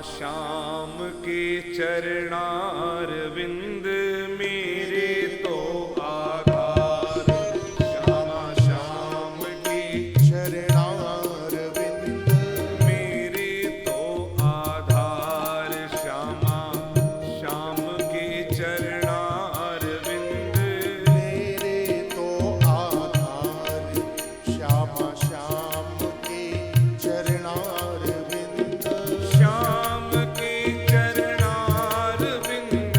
श्याम के चरणार विंद मेरे तो आधार। श्यामा श्याम के चरणार विंद मेरे तो आधार। श्यामा श्याम के चरणार विंद मेरे तो आधार। श्यामा श्याम के चरणार विंद श्याम के चरणार विंद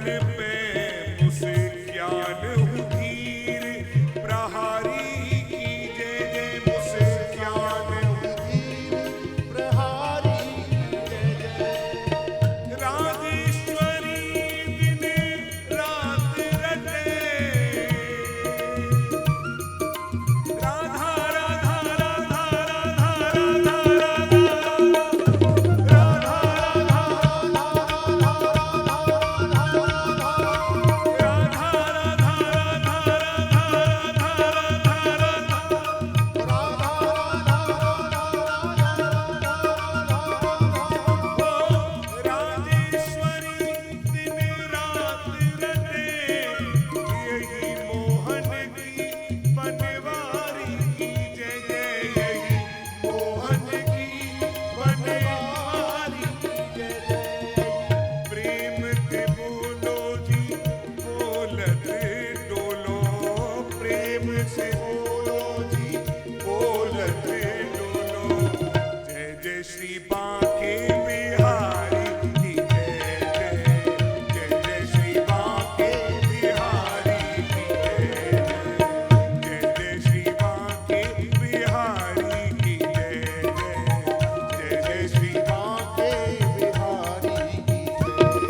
पे मुस्कान हूँ धीर प्रहारी की जय जय मुस्कान हूँ प्रहारी जय जय राजेश्वरी दिन रात रटे राधा राधा राधा राधा राजेश्वरी दिन रात रटे यही मोहन की बनवारी की जय जय यही मोहन की बनवारी की जय जय प्रेम ते बोलो जी बोलत डोलो प्रेम से बोलो जी बोलत डोलो जय जय श्री बांके बिहारी की जय जय जय जय श्री बांके बिहारी की जय जय जय श्री बांके बिहारी की जय जय जय श्री बांके बिहारी की जय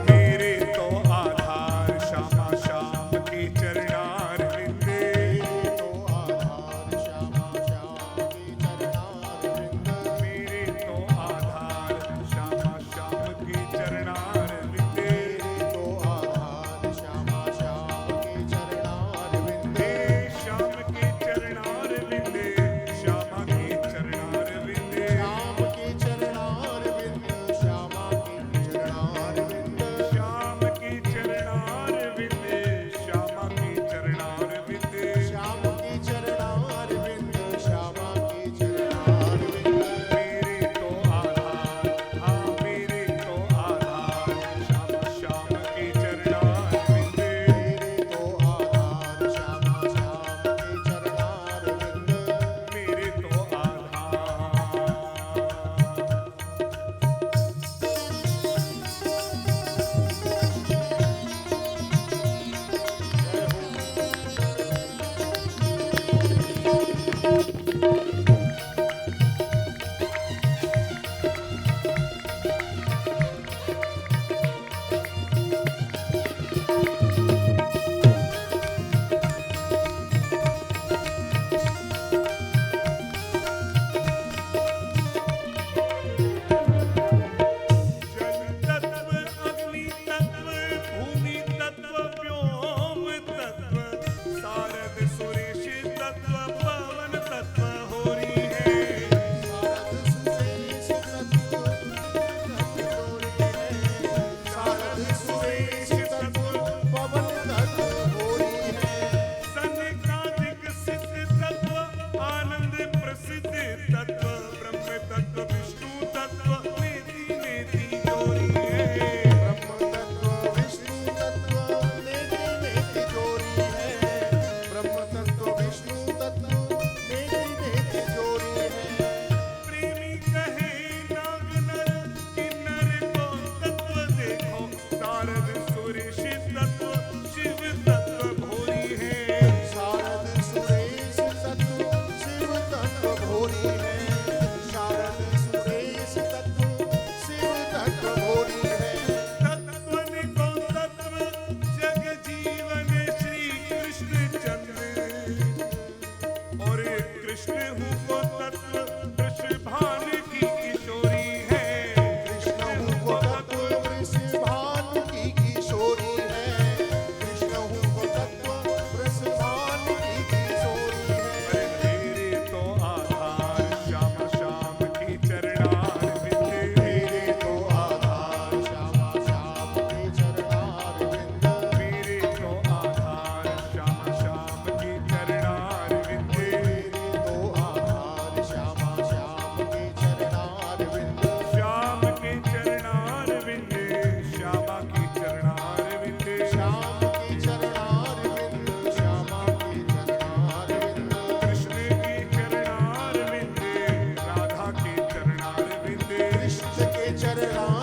मेरे तो आधार श्यामा श्याम के चरणार विंदे तो आधार श्यामा श्याम के चरणार बिंद मेरे तो आधार श्यामा श्याम के चरणार विंदे तो आधार श्यामा श्याम के चरणार बिंद श्याम के चरणार विंदे श्यामा के चरणार विंदे श्याम के चरणार बिंद श्यामा के चरणार बिंद श्याम के चरणार विंदे श्यामा के चरणार विंदे श्याम के चरणार बिंद श्यामा के चरणार बिंद मेरे तो आधार हाँ मेरे तो आधार श्यामा श्याम के चरणार विंदे मेरे तो आधार श्यामा श्याम के चरणार बिंद मेरे तो आधार जल तत्व अग्नि तत्व भूमि तत्व व्योम तत्व सारद सुरेश तत्व पवन तत्व होरी है शारद सुरेश तत्व शारद सुरेश तत्व पवन तत्व होरी है सनिकादिक सिद्ध तत्व आनंद प्रसिद्ध तत्व ब्रह्म तत्व विष्णु तत्व नेति नेति जोरी है ब्रह्म तत्व विष्णु तत्व नेति नेति जोरी है ब्रह्म तत्व विष्णु तत्व नेति नेति जोरी है प्रेमी कहे नाग नर किन्नर को तत्व देखो शारद सुरेश तत्व शिव तत्व भोरी है शारद सुरेश तत्व शिव तत्व भोरी है शारद सुरेश तत्व शिव तत्व भोरी है तत्वन को तत्व जग जीवन श्री कृष्ण चंद्र और कृष्ण हूँ को तत्व वृषभान की किशोरी है कृष्ण हूँ को तत्व वृषभान की किशोरी है कृष्ण हूँ को तत्व वृषभान की किशोरी है मेरे तो आधार श्यामा श्याम के चरणार विंदे मेरे तो आधार श्यामा श्याम के चरणार बिंद मेरे तो आधार श्यामा श्याम के चरणार विंदे मेरे तो आधार श्यामा श्याम के चरणार बिंद श्याम के चरणार विंदे श्यामा के चरणार विंदे श्याम के चरणार बिंद श्यामा के चरणार बिंद कृष्ण के चरणार विंदे राधा के चरणार विंदे कृष्ण के चरणार